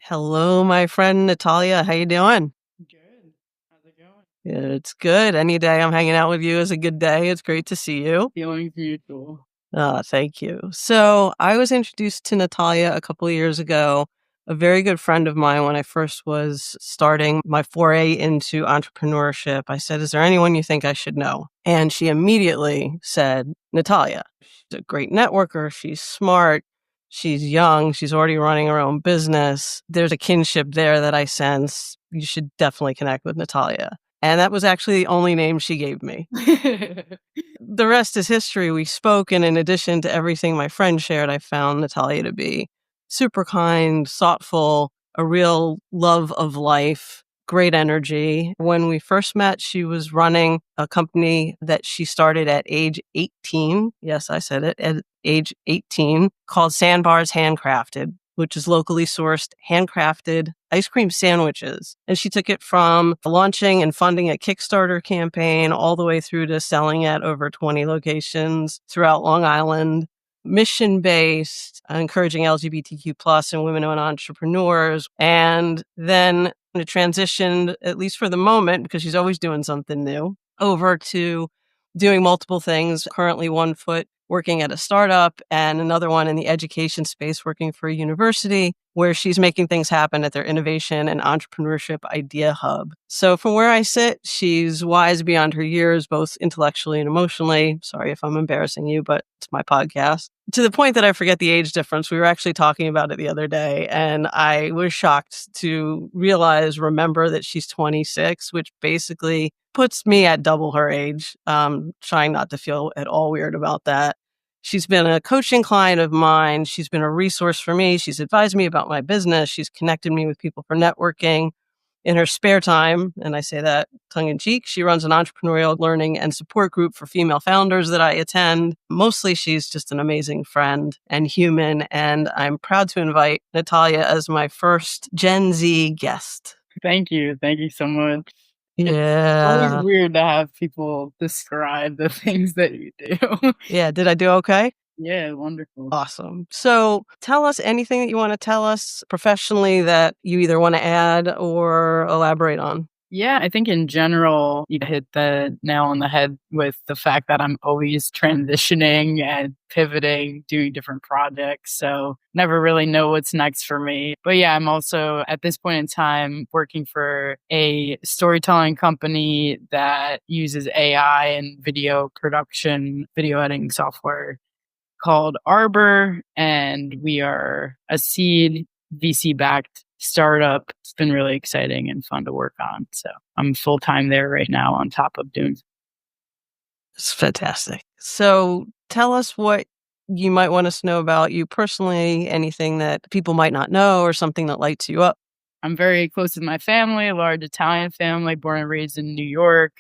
Hello, my friend Natalia. How you doing? Good. How's it going? It's good. Any day I'm hanging out with you is a good day. It's great to see you. Feelings mutual. Thank you. So I was introduced to Natalia a couple of years ago, a very good friend of mine when I first was starting my foray into entrepreneurship. I said, is there anyone you think I should know? And she immediately said, Natalia. She's a great networker. She's smart. She's young. She's already running her own business. There's a kinship there that I sense. You should definitely connect with Natalia. And that was actually the only name she gave me. The rest is history. We spoke, and in addition to everything my friend shared, I found Natalia to be super kind, thoughtful, a real love of life, great energy. When we first met, she was running a company that she started at age 18. Yes, I said it, at age 18, called Sandbar's Handcrafted, which is locally sourced, handcrafted ice cream sandwiches. And she took it from launching and funding a Kickstarter campaign all the way through to selling at over 20 locations throughout Long Island, mission-based, encouraging LGBTQ plus and women-owned entrepreneurs. And then it transitioned, at least for the moment, because she's always doing something new, over to doing multiple things. Currently one foot working at a startup and another one in the education space working for a university where she's making things happen at their innovation and entrepreneurship idea hub. So from where I sit, she's wise beyond her years, both intellectually and emotionally. Sorry if I'm embarrassing you, but it's my podcast. To the point that I forget the age difference. We were actually talking about it the other day, and I was shocked to remember that she's 26, which basically puts me at double her age. Trying not to feel at all weird about that. She's been a coaching client of mine. She's been a resource for me. She's advised me about my business. She's connected me with people for networking. In her spare time, and I say that tongue in cheek, she runs an entrepreneurial learning and support group for female founders that I attend. Mostly, she's just an amazing friend and human, and I'm proud to invite Natalia as my first Gen Z guest. Thank you. Thank you so much. It's always Yeah. weird to have people describe the things that you do. Yeah. Did I do okay? Yeah, wonderful. Awesome. So tell us anything that you want to tell us professionally that you either want to add or elaborate on. Yeah, I think in general, you hit the nail on the head with the fact that I'm always transitioning and pivoting, doing different projects. So never really know what's next for me. But yeah, I'm also at this point in time working for a storytelling company that uses AI and video production, video editing software called Arbor. And we are a seed VC backed startup. It's been really exciting and fun to work on. So I'm full time there right now on top of doing. It's fantastic. So tell us what you might want us to know about you personally, anything that people might not know or something that lights you up. I'm very close with my family, a large Italian family, born and raised in New York,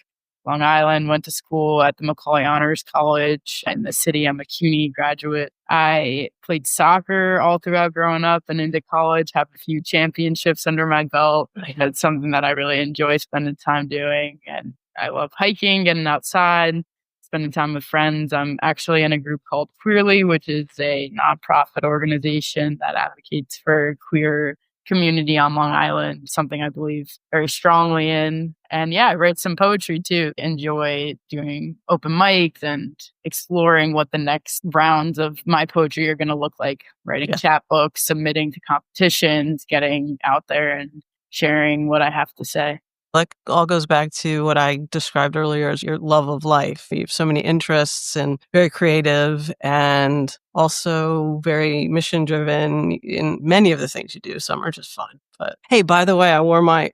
Long Island, went to school at the Macaulay Honors College in the city. I'm a CUNY graduate. I played soccer all throughout growing up and into college, have a few championships under my belt. That's something that I really enjoy spending time doing. And I love hiking, getting outside, spending time with friends. I'm actually in a group called Queerly, which is a nonprofit organization that advocates for queer community on Long Island, something I believe very strongly in. And yeah, I write some poetry too. Enjoy doing open mics and exploring what the next rounds of my poetry are going to look like. Writing chapbooks, submitting to competitions, getting out there and sharing what I have to say. Like all goes back to what I described earlier as your love of life. You have so many interests and very creative and also very mission driven in many of the things you do. Some are just fun. But hey, by the way, I wore my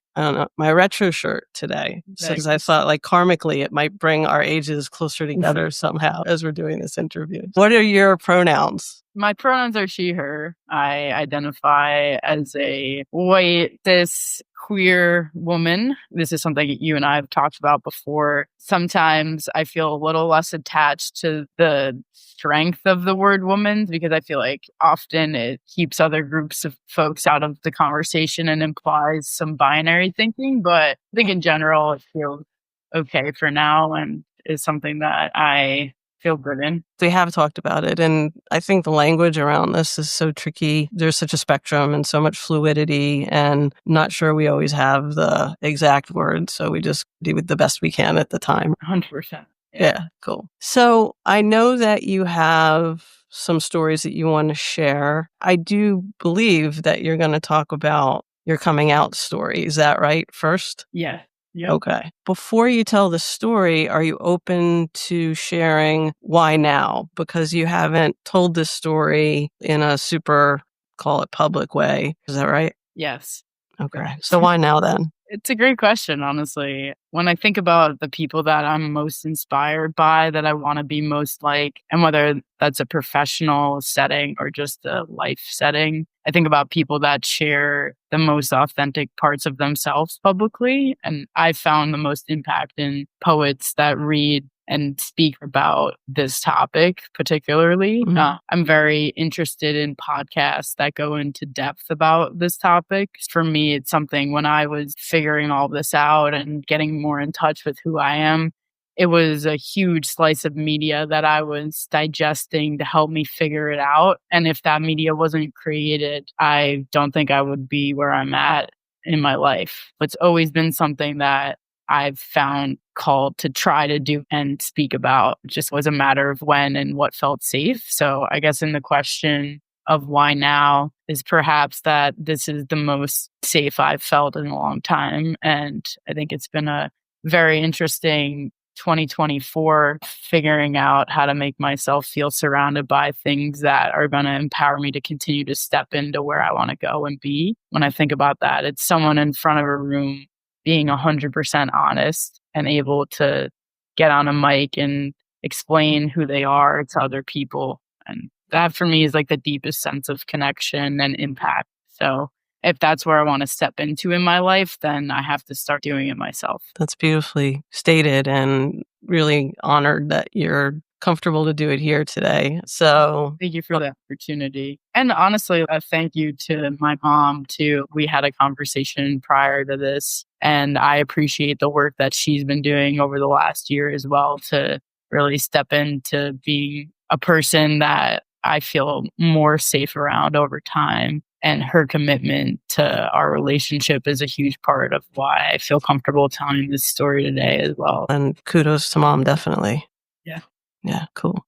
retro shirt today because I thought like karmically it might bring our ages closer together somehow as we're doing this interview. What are your pronouns? My pronouns are she, her. I identify as a white, cis, queer woman. This is something you and I have talked about before. Sometimes I feel a little less attached to the strength of the word woman because I feel like often it keeps other groups of folks out of the conversation and implies some binary thinking. But I think in general, it feels okay for now and is something that I feel good in. We have talked about it, and I think the language around this is so tricky. There's such a spectrum and so much fluidity, and not sure we always have the exact words, so we just do the best we can at the time. 100%. Yeah, cool. So I know that you have some stories that you want to share. I do believe that you're going to talk about your coming out story. Is that right first? Yeah. Yep. Okay. Before you tell the story, are you open to sharing why now? Because you haven't told this story in a super, call it public way. Is that right? Yes. Okay. So why now then? It's a great question, honestly. When I think about the people that I'm most inspired by, that I want to be most like, and whether that's a professional setting or just a life setting, I think about people that share the most authentic parts of themselves publicly. And I found the most impact in poets that read and speak about this topic particularly. I'm very interested in podcasts that go into depth about this topic. For me, it's something when I was figuring all this out and getting more in touch with who I am, it was a huge slice of media that I was digesting to help me figure it out. And if that media wasn't created, I don't think I would be where I'm at in my life. It's always been something that I've found called to try to do and speak about. It just was a matter of when and what felt safe. So I guess in the question of why now is perhaps that this is the most safe I've felt in a long time. And I think it's been a very interesting 2024 figuring out how to make myself feel surrounded by things that are going to empower me to continue to step into where I want to go and be. When I think about that, it's someone in front of a room being 100% honest and able to get on a mic and explain who they are to other people. And that for me is like the deepest sense of connection and impact. So if that's where I want to step into in my life, then I have to start doing it myself. That's beautifully stated, and really honored that you're comfortable to do it here today. So thank you for the opportunity. And honestly, a thank you to my mom too. We had a conversation prior to this, and I appreciate the work that she's been doing over the last year as well to really step into being a person that I feel more safe around over time. And her commitment to our relationship is a huge part of why I feel comfortable telling this story today as well. And kudos to mom, definitely. Yeah. Yeah, cool.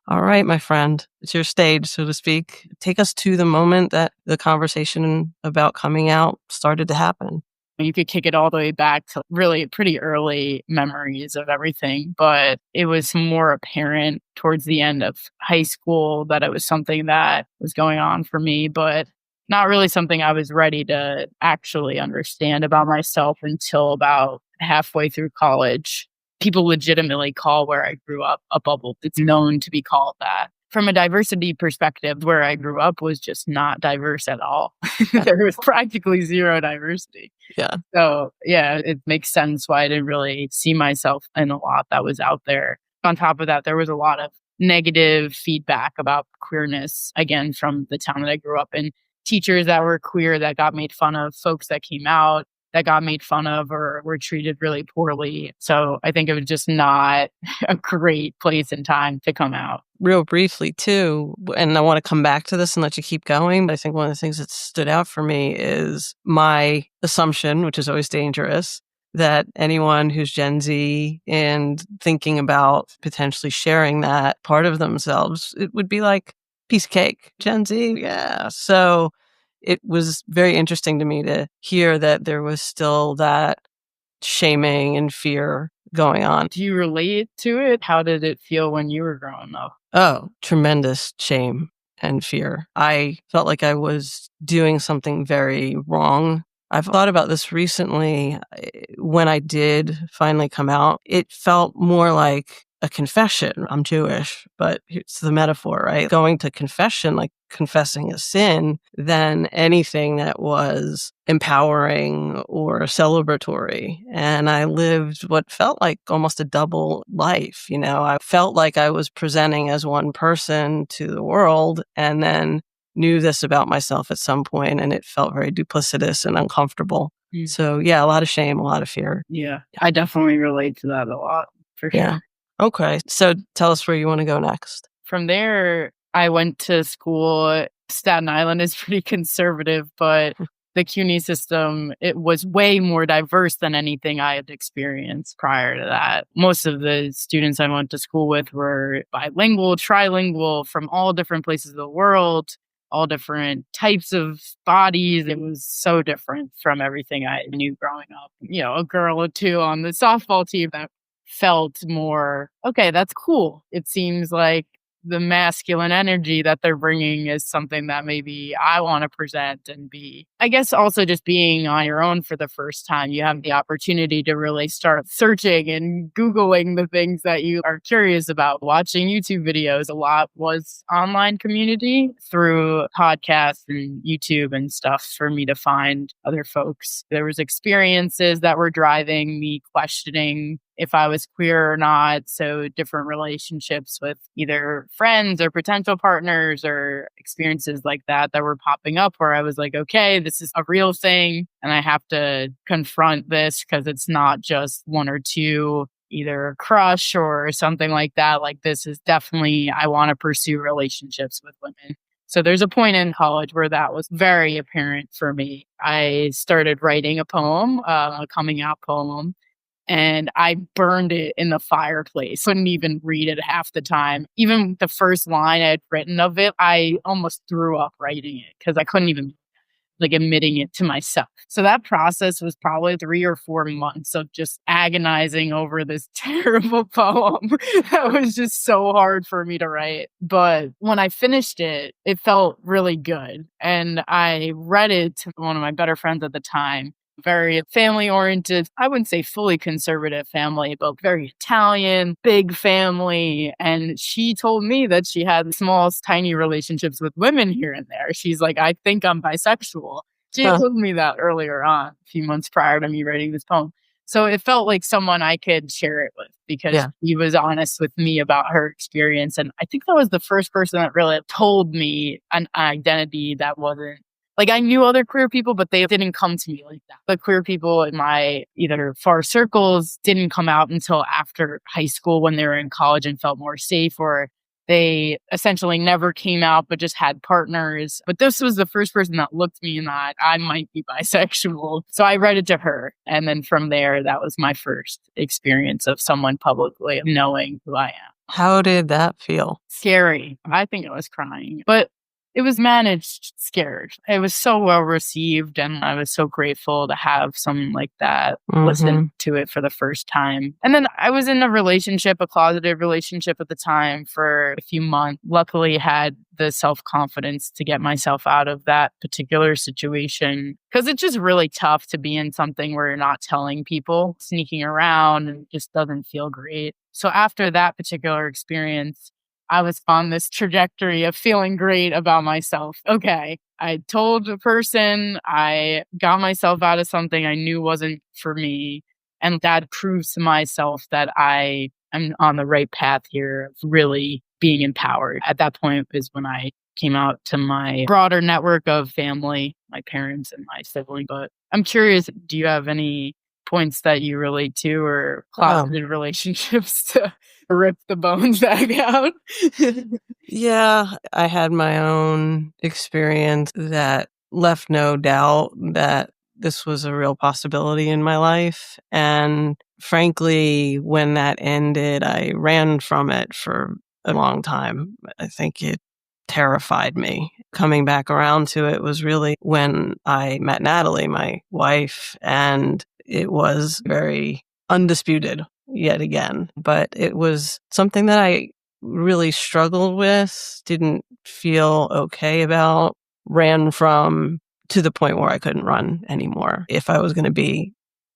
All right, my friend, it's your stage, so to speak. Take us to the moment that the conversation about coming out started to happen. You could kick it all the way back to really pretty early memories of everything, but it was more apparent towards the end of high school that it was something that was going on for me, but not really something I was ready to actually understand about myself until about halfway through college. People legitimately call where I grew up a bubble. It's known to be called that. From a diversity perspective, where I grew up was just not diverse at all. There was practically zero diversity. Yeah. So, yeah, it makes sense why I didn't really see myself in a lot that was out there. On top of that, there was a lot of negative feedback about queerness, again, from the town that I grew up in. Teachers that were queer that got made fun of, folks that came out that got made fun of or were treated really poorly. So I think it was just not a great place and time to come out. Real briefly, too, and I want to come back to this and let you keep going, but I think one of the things that stood out for me is my assumption, which is always dangerous, that anyone who's Gen Z and thinking about potentially sharing that part of themselves, it would be like piece of cake. Gen Z, yeah. So it was very interesting to me to hear that there was still that shaming and fear going on. Do you relate to it? How did it feel when you were growing up? Oh, tremendous shame and fear. I felt like I was doing something very wrong. I've thought about this recently. When I did finally come out, it felt more like a confession. I'm Jewish, but it's the metaphor, right? Going to confession, like confessing a sin, than anything that was empowering or celebratory. And I lived what felt like almost a double life. You know, I felt like I was presenting as one person to the world, and then knew this about myself at some point, and it felt very duplicitous and uncomfortable. So yeah, a lot of shame, a lot of fear. Yeah, I definitely relate to that a lot, for sure. Yeah. Okay. So tell us where you want to go next. From there, I went to school. Staten Island is pretty conservative, but the CUNY system, it was way more diverse than anything I had experienced prior to that. Most of the students I went to school with were bilingual, trilingual, from all different places of the world, all different types of bodies. It was so different from everything I knew growing up. A girl or two on the softball team that felt more, okay, that's cool. It seems like the masculine energy that they're bringing is something that maybe I want to present and be. I guess also just being on your own for the first time, you have the opportunity to really start searching and Googling the things that you are curious about, watching YouTube videos. A lot was online community through podcasts and YouTube and stuff for me to find other folks. There was experiences that were driving me questioning if I was queer or not. So different relationships with either friends or potential partners or experiences like that were popping up where I was like, okay, this is a real thing. And I have to confront this because it's not just one or two, either a crush or something like that. Like this is definitely, I want to pursue relationships with women. So there's a point in college where that was very apparent for me. I started writing a poem, a coming out poem, and I burned it in the fireplace. Couldn't even read it half the time. Even the first line I had written of it, I almost threw up writing it because I couldn't even admitting it to myself. So that process was probably 3 or 4 months of just agonizing over this terrible poem that was just so hard for me to write. But when I finished it, it felt really good. And I read it to one of my better friends at the time. Very family oriented. I wouldn't say fully conservative family, but very Italian, big family. And she told me that she had small, tiny relationships with women here and there. She's like, I think I'm bisexual. She had told me that earlier on, a few months prior to me writing this poem. So it felt like someone I could share it with because she was honest with me about her experience. And I think that was the first person that really told me an identity that wasn't, like, I knew other queer people, but they didn't come to me like that. The queer people in my either far circles didn't come out until after high school when they were in college and felt more safe, or they essentially never came out but just had partners. But this was the first person that looked me in that I might be bisexual. So I read it to her. And then from there, that was my first experience of someone publicly knowing who I am. How did that feel? Scary. I think I was crying. But it was managed scared. It was so well received, and I was so grateful to have someone like that listen to it for the first time. And then I was in a relationship, a closeted relationship at the time for a few months. Luckily had the self-confidence to get myself out of that particular situation because it's just really tough to be in something where you're not telling people, sneaking around, and it just doesn't feel great. So after that particular experience, I was on this trajectory of feeling great about myself. Okay, I told a person, I got myself out of something I knew wasn't for me. And that proves to myself that I am on the right path here of really being empowered. At that point is when I came out to my broader network of family, my parents and my sibling. But I'm curious, do you have any points that you relate to or closeted relationships to rip the bones back out? Yeah, I had my own experience that left no doubt that this was a real possibility in my life. And frankly, when that ended, I ran from it for a long time. I think it terrified me. Coming back around to it was really when I met Natalie, my wife, and it was very undisputed yet again. But it was something that I really struggled with, didn't feel okay about, ran from, to the point where I couldn't run anymore if I was going to be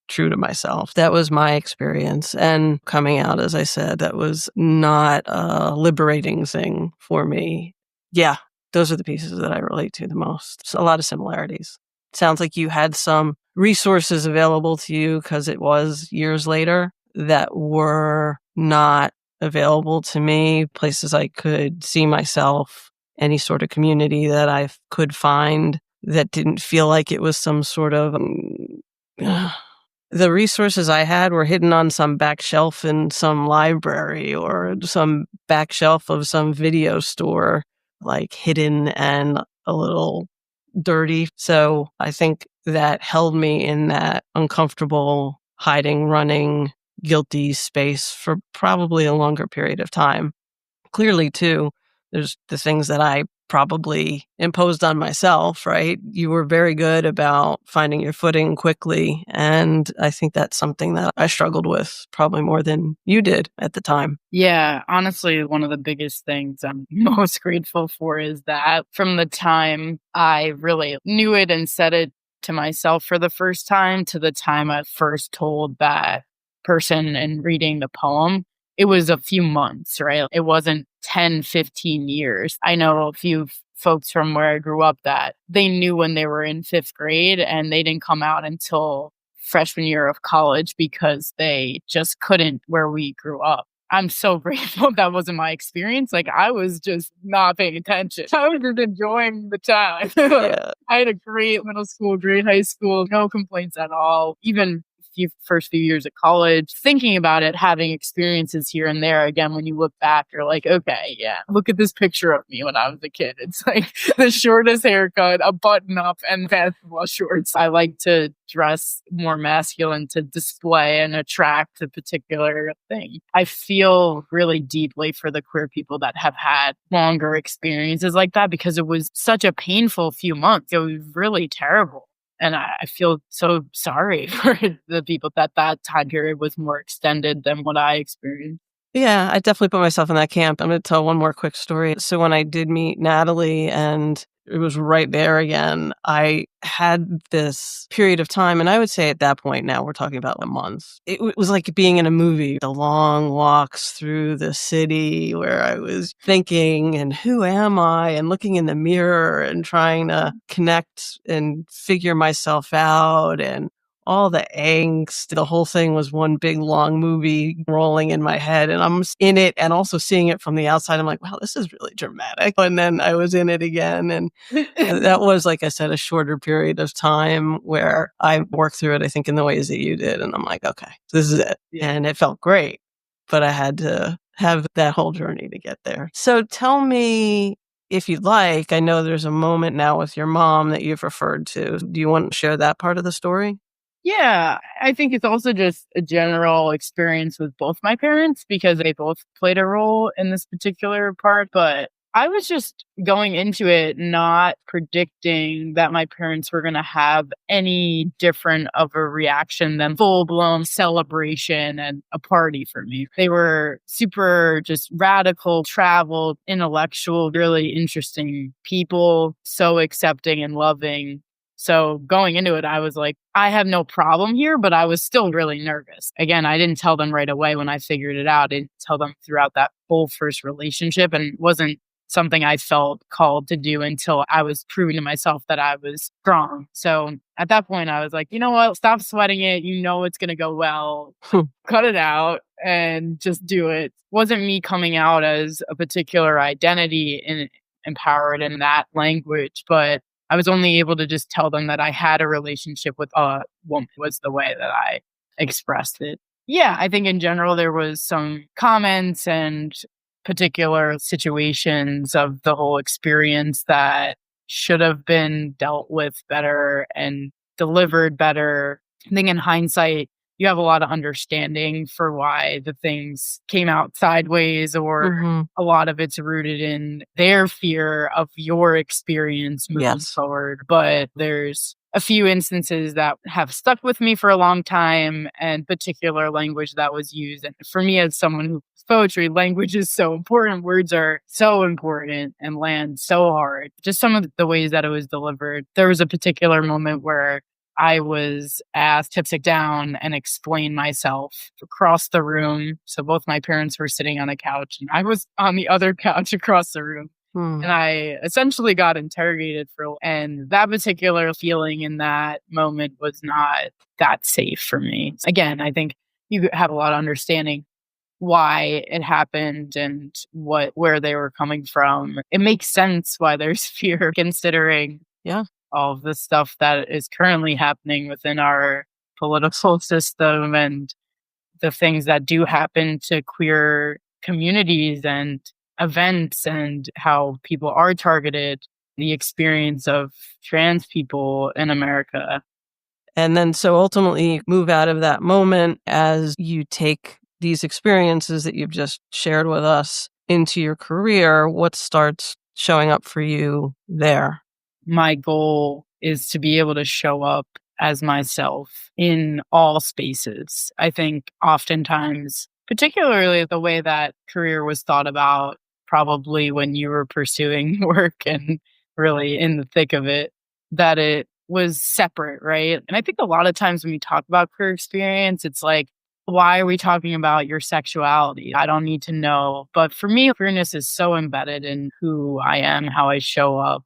true to myself. That was my experience. And coming out, as I said, that was not a liberating thing for me. Yeah, those are the pieces that I relate to the most. So a lot of similarities. Sounds like you had some resources available to you because it was years later that were not available to me, places I could see myself, any sort of community that I could find that didn't feel like it was some sort of The resources I had were hidden on some back shelf in some library or some back shelf of some video store, like hidden and a little dirty. So I think that held me in that uncomfortable, hiding, running, guilty space for probably a longer period of time. Clearly, too, there's the things that I probably imposed on myself, right? You were very good about finding your footing quickly. And I think that's something that I struggled with probably more than you did at the time. Yeah, honestly, one of the biggest things I'm most grateful for is that from the time I really knew it and said it to myself for the first time to the time I first told that person and reading the poem, it was a few months, right? It wasn't 10, 15 years. I know a few folks from where I grew up that they knew when they were in fifth grade and they didn't come out until freshman year of college because they just couldn't where we grew up. I'm so grateful that wasn't my experience. Like, I was just not paying attention. I was just enjoying the time. Yeah. I had a great middle school, great high school, no complaints at all. Even first few years at college, thinking about it, having experiences here and there. Again, when you look back, you're like, okay, yeah, look at this picture of me when I was a kid. It's like the shortest haircut, a button up, and basketball shorts. I like to dress more masculine to display and attract a particular thing. I feel really deeply for the queer people that have had longer experiences like that because it was such a painful few months. It was really terrible. And I feel so sorry for the people that time period was more extended than what I experienced. Yeah, I definitely put myself in that camp. I'm going to tell one more quick story. So when I did meet Natalie and it was right there again, I had this period of time, and I would say at that point, now we're talking about a month. It was like being in a movie, the long walks through the city where I was thinking, and who am I? And looking in the mirror and trying to connect and figure myself out and all the angst. The whole thing was one big long movie rolling in my head, and I'm in it and also seeing it from the outside. I'm like, wow, this is really dramatic. And then I was in it again. And that was, like I said, a shorter period of time where I worked through it, I think, in the ways that you did. And I'm like, okay, this is it. Yeah. And it felt great, but I had to have that whole journey to get there. So tell me, if you'd like, I know there's a moment now with your mom that you've referred to. Do you want to share that part of the story? Yeah, I think it's also just a general experience with both my parents because they both played a role in this particular part. But I was just going into it not predicting that my parents were going to have any different of a reaction than full blown celebration and a party for me. They were super just radical, traveled, intellectual, really interesting people, so accepting and loving. So going into it, I was like, I have no problem here, but I was still really nervous. Again, I didn't tell them right away when I figured it out. I didn't tell them throughout that whole first relationship. And it wasn't something I felt called to do until I was proving to myself that I was strong. So at that point, I was like, you know what? Stop sweating it. You know it's going to go well. Cut it out and just do it. Wasn't me coming out as a particular identity and empowered in that language, but I was only able to just tell them that I had a relationship with a woman was the way that I expressed it. Yeah, I think in general there was some comments and particular situations of the whole experience that should have been dealt with better and delivered better. I think in hindsight, you have a lot of understanding for why the things came out sideways, or a lot of it's rooted in their fear of your experience moving forward. But there's a few instances that have stuck with me for a long time, and particular language that was used. And for me, as someone who poetry, language is so important. Words are so important and land so hard. Just some of the ways that it was delivered. There was a particular moment where I was asked to sit down and explain myself across the room. So both my parents were sitting on a couch and I was on the other couch across the room. And I essentially got interrogated and that particular feeling in that moment was not that safe for me. Again, I think you have a lot of understanding why it happened and where they were coming from. It makes sense why there's fear considering all of the stuff that is currently happening within our political system and the things that do happen to queer communities and events and how people are targeted, the experience of trans people in America. And then so ultimately you move out of that moment as you take these experiences that you've just shared with us into your career. What starts showing up for you there? My goal is to be able to show up as myself in all spaces. I think oftentimes, particularly the way that career was thought about, probably when you were pursuing work and really in the thick of it, that it was separate, right? And I think a lot of times when we talk about career experience, it's like, why are we talking about your sexuality? I don't need to know. But for me, queerness is so embedded in who I am, how I show up,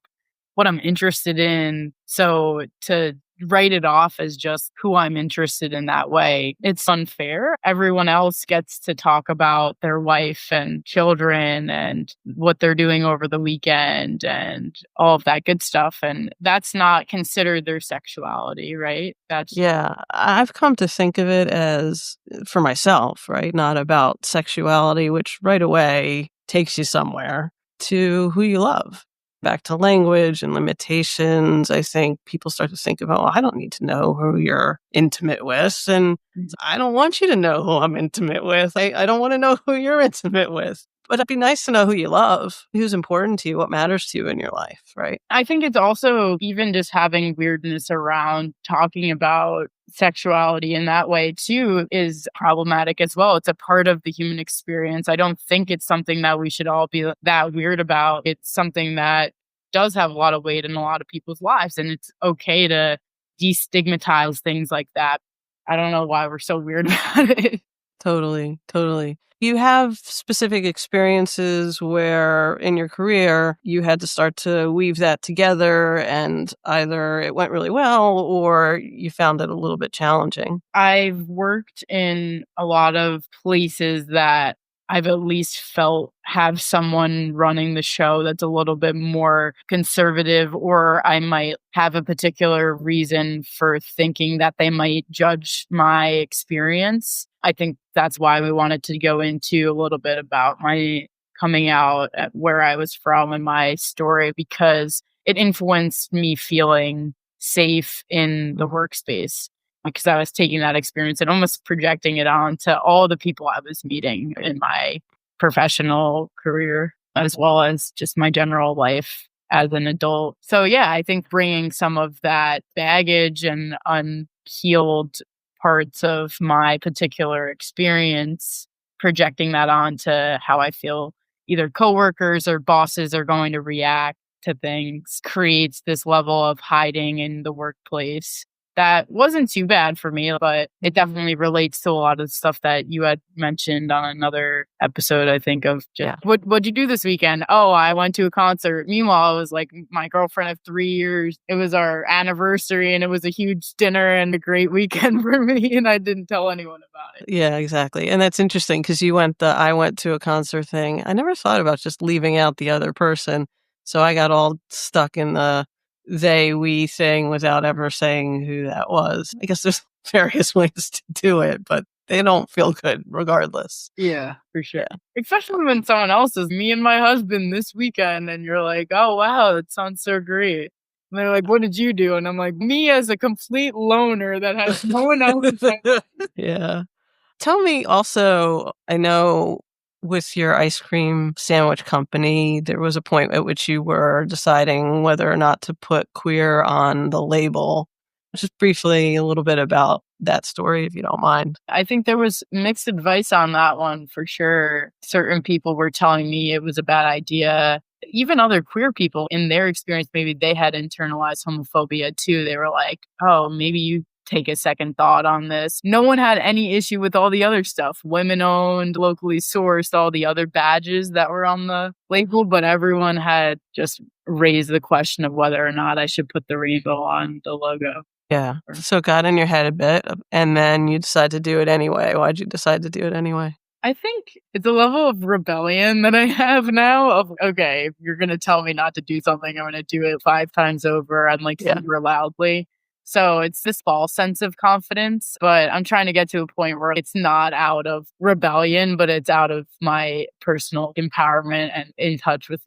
what I'm interested in. So to write it off as just who I'm interested in that way, it's unfair. Everyone else gets to talk about their wife and children and what they're doing over the weekend and all of that good stuff. And that's not considered their sexuality, right? That's Yeah, I've come to think of it as for myself, right? Not about sexuality, which right away takes you somewhere, to who you love. Back to language and limitations. I think people start to think about, well, I don't need to know who you're intimate with. And I don't want you to know who I'm intimate with. I don't want to know who you're intimate with. But it'd be nice to know who you love, who's important to you, what matters to you in your life, right? I think it's also even just having weirdness around talking about sexuality in that way too is problematic as well. It's a part of the human experience. I don't think it's something that we should all be that weird about. It's something that does have a lot of weight in a lot of people's lives, and it's okay to destigmatize things like that. I don't know why we're so weird about it. Totally, totally. You have specific experiences where in your career you had to start to weave that together and either it went really well or you found it a little bit challenging. I've worked in a lot of places that I've at least felt have someone running the show that's a little bit more conservative, or I might have a particular reason for thinking that they might judge my experience. I think that's why we wanted to go into a little bit about my coming out, at where I was from and my story, because it influenced me feeling safe in the workspace because I was taking that experience and almost projecting it onto all the people I was meeting in my professional career, as well as just my general life as an adult. So, yeah, I think bringing some of that baggage and unhealed parts of my particular experience, projecting that onto how I feel either coworkers or bosses are going to react to things creates this level of hiding in the workplace that wasn't too bad for me, but it definitely relates to a lot of the stuff that you had mentioned on another episode, I think, of just, Yeah. what'd you do this weekend? Oh, I went to a concert. Meanwhile, it was like my girlfriend of 3 years. It was our anniversary and it was a huge dinner and a great weekend for me. And I didn't tell anyone about it. Yeah, exactly. And that's interesting because you went the I went to a concert thing. I never thought about just leaving out the other person. So I got all stuck in the they, we thing without ever saying who that was. I guess there's various ways to do it, but they don't feel good regardless. Yeah, for sure. Yeah. Especially when someone else is me and my husband this weekend and you're like, oh, wow, that sounds so great. And they're like, what did you do? And I'm like, me as a complete loner that has no one else in my life. Yeah. Tell me also, I know with your ice cream sandwich company, there was a point at which you were deciding whether or not to put queer on the label. Just briefly, a little bit about that story, if you don't mind. I think there was mixed advice on that one for sure. Certain people were telling me it was a bad idea. Even other queer people in their experience, maybe they had internalized homophobia too. They were like, oh, maybe you take a second thought on this. No one had any issue with all the other stuff, women owned, locally sourced, all the other badges that were on the label, but everyone had just raised the question of whether or not I should put the rainbow on the logo. Yeah. So it got in your head a bit, and then you decided to do it anyway. Why'd you decide to do it anyway? I think it's a level of rebellion that I have now of, okay, if you're going to tell me not to do something, I'm going to do it 5 times over and like Yeah. super loudly. So it's this false sense of confidence, but I'm trying to get to a point where it's not out of rebellion, but it's out of my personal empowerment and in touch with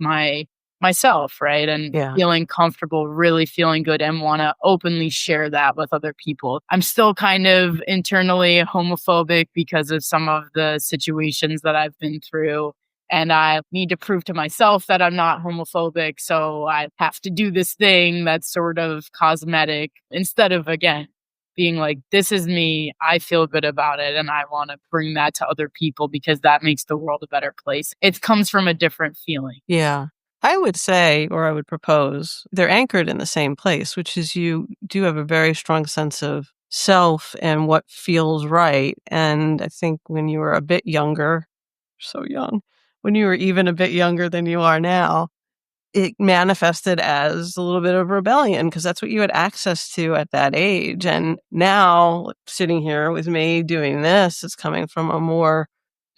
myself, right? And Yeah. feeling comfortable, really feeling good and want to openly share that with other people. I'm still kind of internally homophobic because of some of the situations that I've been through. And I need to prove to myself that I'm not homophobic. So I have to do this thing that's sort of cosmetic instead of, again, being like, this is me. I feel good about it. And I want to bring that to other people because that makes the world a better place. It comes from a different feeling. Yeah. I would say, or I would propose, they're anchored in the same place, which is you do have a very strong sense of self and what feels right. And I think when you were a bit younger, so young, when you were even a bit younger than you are now, it manifested as a little bit of rebellion because that's what you had access to at that age. And now, sitting here with me doing this, it's coming from a more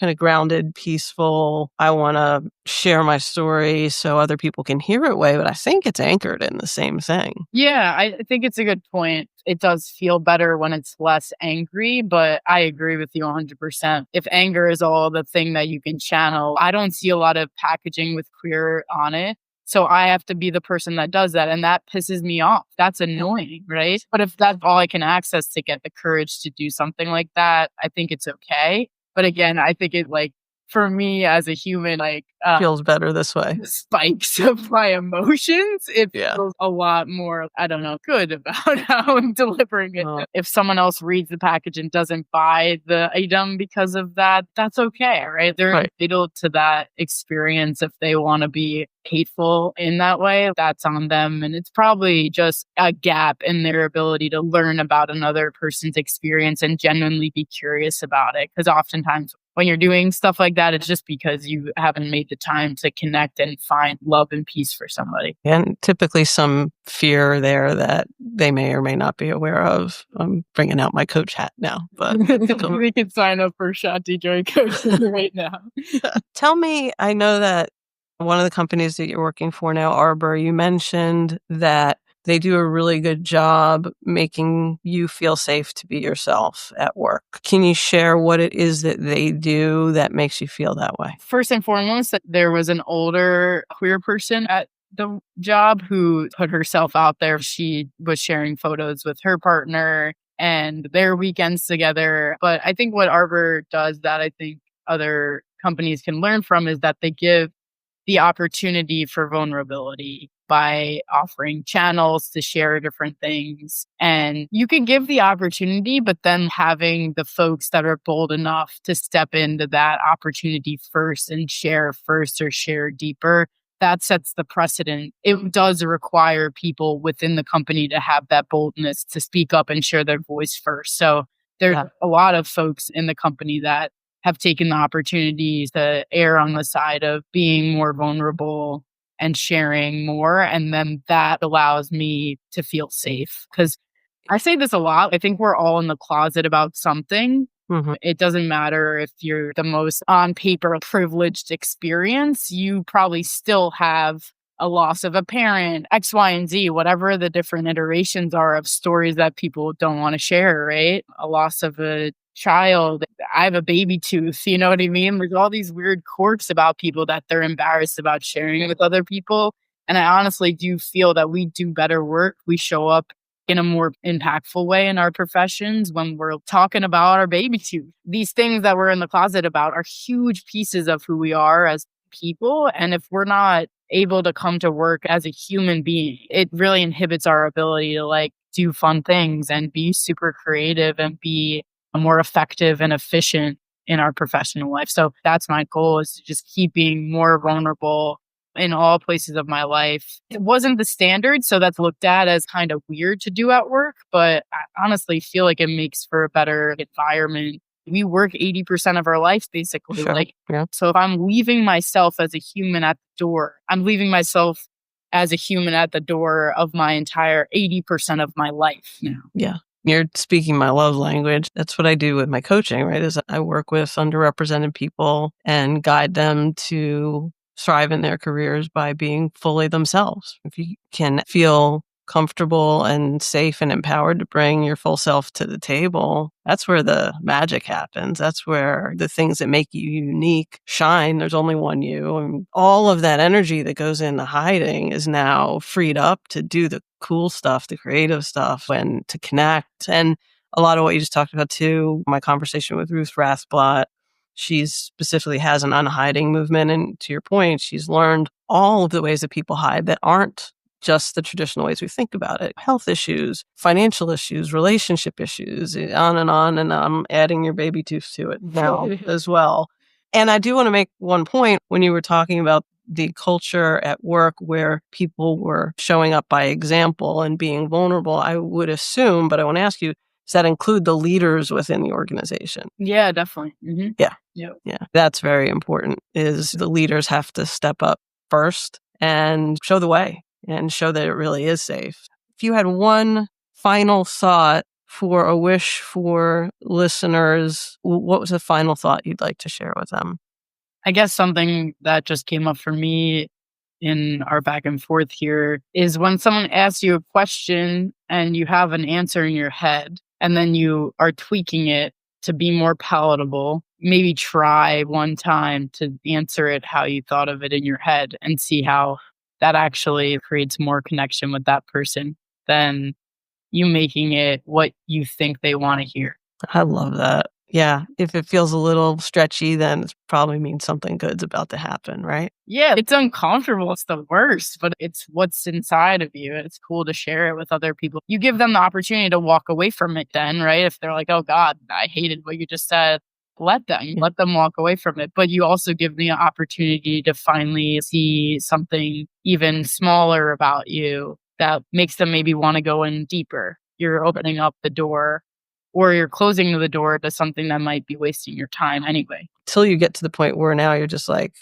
kind of grounded, peaceful, I want to share my story so other people can hear it way. But I think it's anchored in the same thing. Yeah, I think it's a good point. It does feel better when it's less angry, but I agree with you 100%. If anger is all the thing that you can channel, I don't see a lot of packaging with queer on it. So I have to be the person that does that. And that pisses me off. That's annoying, right? But if that's all I can access to get the courage to do something like that, I think it's okay. But again, I think it like, for me as a human, like, Feels better this way. spikes of my emotions, it Yeah. feels a lot more, I don't know, good about how I'm delivering it. Oh. If someone else reads the package and doesn't buy the item because of that, that's okay, right? They're Right. entitled to that experience. If they want to be hateful in that way, that's on them. And it's probably just a gap in their ability to learn about another person's experience and genuinely be curious about it. Because oftentimes when you're doing stuff like that, it's just because you haven't made the time to connect and find love and peace for somebody. And typically some fear there that they may or may not be aware of. I'm bringing out my coach hat now, but We can sign up for Shanti Joy Coaching right now. tell me, I know that one of the companies that you're working for now, Arbor, you mentioned that they do a really good job making you feel safe to be yourself at work. Can you share what it is that they do that makes you feel that way? First and foremost, that there was an older queer person at the job who put herself out there. She was sharing photos with her partner and their weekends together. But I think what Arbor does that I think other companies can learn from is that they give the opportunity for vulnerability by offering channels to share different things. And you can give the opportunity, but then having the folks that are bold enough to step into that opportunity first and share first or share deeper, that sets the precedent. It does require people within the company to have that boldness to speak up and share their voice first. So there's a lot of folks in the company that have taken the opportunity to err on the side of being more vulnerable and sharing more. And then that allows me to feel safe. Because I say this a lot. I think we're all in the closet about something. Mhm. It doesn't matter if you're the most on paper privileged experience, you probably still have a loss of a parent, X, Y, and Z, whatever the different iterations are of stories that people don't want to share, right? A loss of a child. I have a baby tooth. You know what I mean? There's all these weird quirks about people that they're embarrassed about sharing with other people. And I honestly do feel that we do better work. We show up in a more impactful way in our professions when we're talking about our baby tooth. These things that we're in the closet about are huge pieces of who we are as people. And if we're not able to come to work as a human being, it really inhibits our ability to like do fun things and be super creative and be more effective and efficient in our professional life. So that's my goal, is to just keep being more vulnerable in all places of my life. It wasn't the standard, so that's looked at as kind of weird to do at work, but I honestly feel like it makes for a better environment. We work 80% of our life basically. Sure. Yeah. So if I'm leaving myself as a human at the door, I'm leaving myself as a human at the door of my entire 80% of my life now. Yeah. You're speaking my love language. That's what I do with my coaching, right? Is I work with underrepresented people and guide them to thrive in their careers by being fully themselves. If you can feel comfortable and safe and empowered to bring your full self to the table, that's where the magic happens. That's where the things that make you unique shine. There's only one you. And all of that energy that goes into hiding is now freed up to do the cool stuff, the creative stuff, and to connect. And a lot of what you just talked about too, my conversation with Ruth Rathblott, she specifically has an unhiding movement. And to your point, she's learned all of the ways that people hide that aren't just the traditional ways we think about it. Health issues, financial issues, relationship issues, on and on. And I'm adding your baby tooth to it now as well. And I do want to make one point when you were talking about the culture at work where people were showing up by example and being vulnerable. I would assume, but I want to ask you, does that include the leaders within the organization? Yeah, definitely. Yeah. Yep. Yeah. That's very important, is the leaders have to step up first and show the way and show that it really is safe. If you had one final thought for a wish for listeners, what was the final thought you'd like to share with them? I guess something that just came up for me in our back and forth here is when someone asks you a question and you have an answer in your head and then you are tweaking it to be more palatable, maybe try one time to answer it how you thought of it in your head and see how that actually creates more connection with that person than you making it what you think they want to hear. I love that. Yeah. If it feels a little stretchy, then it probably means something good's about to happen, right? Yeah, it's uncomfortable. It's the worst, but it's what's inside of you. It's cool to share it with other people. You give them the opportunity to walk away from it then, right? If they're like, oh God, I hated what you just said, let them walk away from it. But you also give the opportunity to finally see something even smaller about you that makes them maybe want to go in deeper. You're opening up the door or you're closing the door to something that might be wasting your time anyway. Till you get to the point where now you're just like,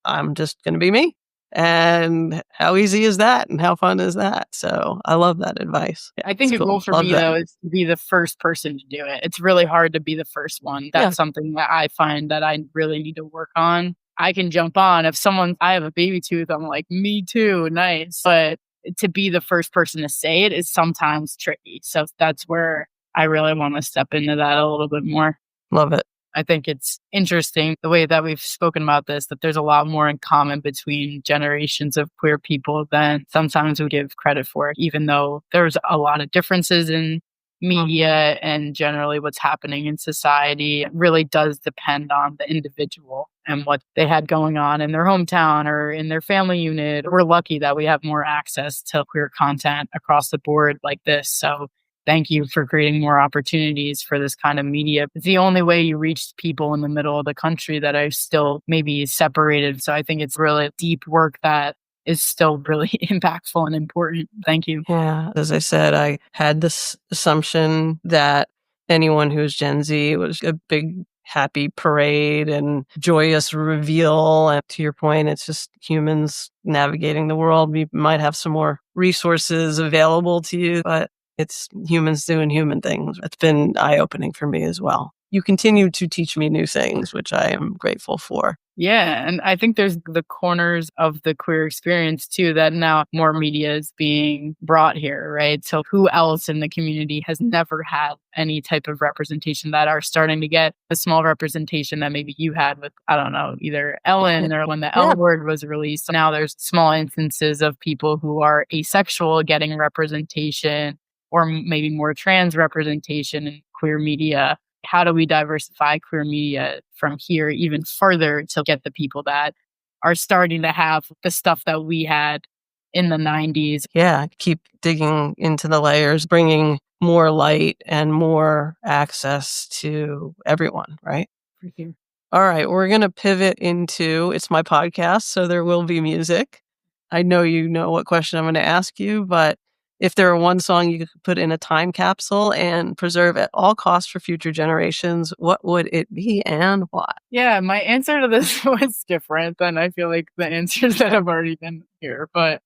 I'm just going to be me. And how easy is that? And how fun is that? So I love that advice. I think It's a goal cool. for Love me, that. though, is to be the first person to do it. It's really hard to be the first one. That's Yeah. something that I find that I really need to work on. I can jump on. If I have a baby tooth, I'm like, me too, nice. But to be the first person to say it is sometimes tricky. So that's where I really want to step into that a little bit more. Love it. I think it's interesting the way that we've spoken about this, that there's a lot more in common between generations of queer people than sometimes we give credit for, even though there's a lot of differences in media and generally what's happening in society. It really does depend on the individual and what they had going on in their hometown or in their family unit. We're lucky that we have more access to queer content across the board like this. So thank you for creating more opportunities for this kind of media. It's the only way you reach people in the middle of the country that are still maybe separated. So I think it's really deep work that is still really impactful and important. Thank you. Yeah. As I said, I had this assumption that anyone who's Gen Z was a big, happy parade and joyous reveal. And to your point, it's just humans navigating the world. We might have some more resources available to you, but it's humans doing human things. It's been eye-opening for me as well. You continue to teach me new things, which I am grateful for. Yeah. And I think there's the corners of the queer experience too, that now more media is being brought here, right? So who else in the community has never had any type of representation that are starting to get a small representation that maybe you had with, I don't know, either Ellen or when the L word was released. Now there's small instances of people who are asexual getting representation or maybe more trans representation in queer media. How do we diversify queer media from here even further to get the people that are starting to have the stuff that we had in the 90s? Yeah, keep digging into the layers, bringing more light and more access to everyone, right? For sure. All right, we're going to pivot into, it's my podcast, so there will be music. I know you know what question I'm going to ask you, but if there were one song you could put in a time capsule and preserve at all costs for future generations, what would it be and why? Yeah, my answer to this was different than I feel like the answers that have already been here, but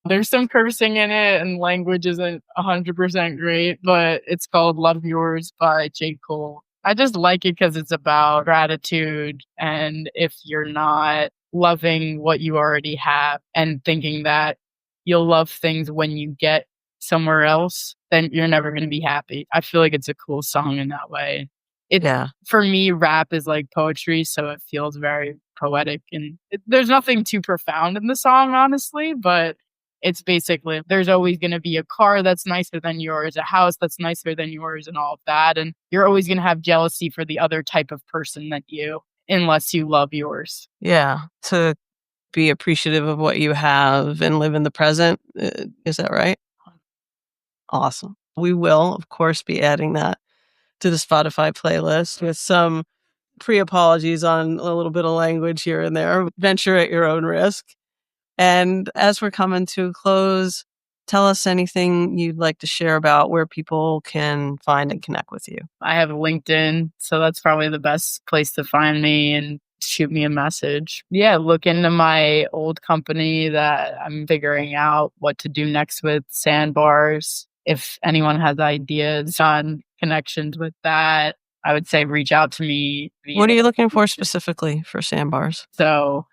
there's some cursing in it and language isn't 100% great, but it's called Love Yours by J. Cole. I just like it because it's about gratitude. And if you're not loving what you already have and thinking that you'll love things when you get somewhere else, then you're never gonna be happy. I feel like it's a cool song in that way. It Yeah. For me, rap is like poetry, so it feels very poetic, and there's nothing too profound in the song, honestly, but it's basically there's always gonna be a car that's nicer than yours, a house that's nicer than yours, and all of that, and you're always gonna have jealousy for the other type of person than you, unless you love yours. Yeah. To be appreciative of what you have and live in the present. Is that right? Awesome. We will, of course, be adding that to the Spotify playlist with some pre apologies on a little bit of language here and there. Venture at your own risk. And as we're coming to a close, tell us anything you'd like to share about where people can find and connect with you. I have LinkedIn, so that's probably the best place to find me and shoot me a message. Yeah, look into my old company that I'm figuring out what to do next with, Sandbars. If anyone has ideas on connections with that, I would say reach out to me What via. are you looking for specifically for sandbars? So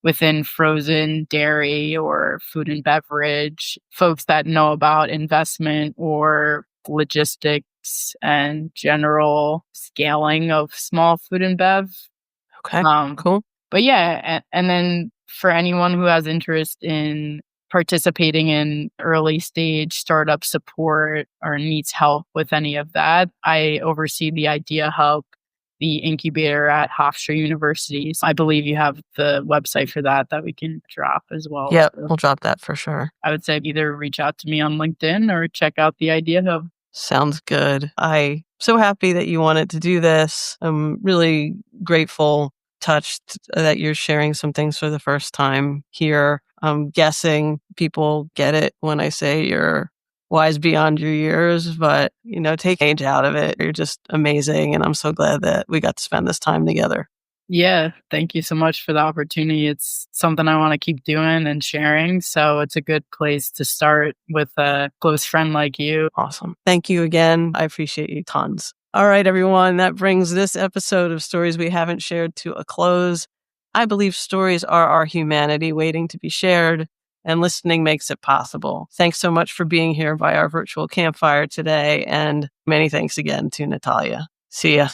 within frozen dairy or food and beverage, folks that know about investment or logistics and general scaling of small food and bev. Okay, Um, cool. but yeah, and then for anyone who has interest in participating in early stage startup support or needs help with any of that, I oversee the Idea Hub, the incubator at Hofstra University. So I believe you have the website for that we can drop as well. Yep, So we'll drop that for sure. I would say either reach out to me on LinkedIn or check out the Idea Hub. Sounds good. I so happy that you wanted to do this. I'm really grateful, touched that you're sharing some things for the first time here. I'm guessing people get it when I say you're wise beyond your years, but take age out of it. You're just amazing. And I'm so glad that we got to spend this time together. Yeah, thank you so much for the opportunity. It's something I want to keep doing and sharing. So it's a good place to start with a close friend like you. Awesome. Thank you again. I appreciate you tons. All right, everyone. That brings this episode of Stories We Haven't Shared to a close. I believe stories are our humanity waiting to be shared, and listening makes it possible. Thanks so much for being here by our virtual campfire today, and many thanks again to Natalia. See ya.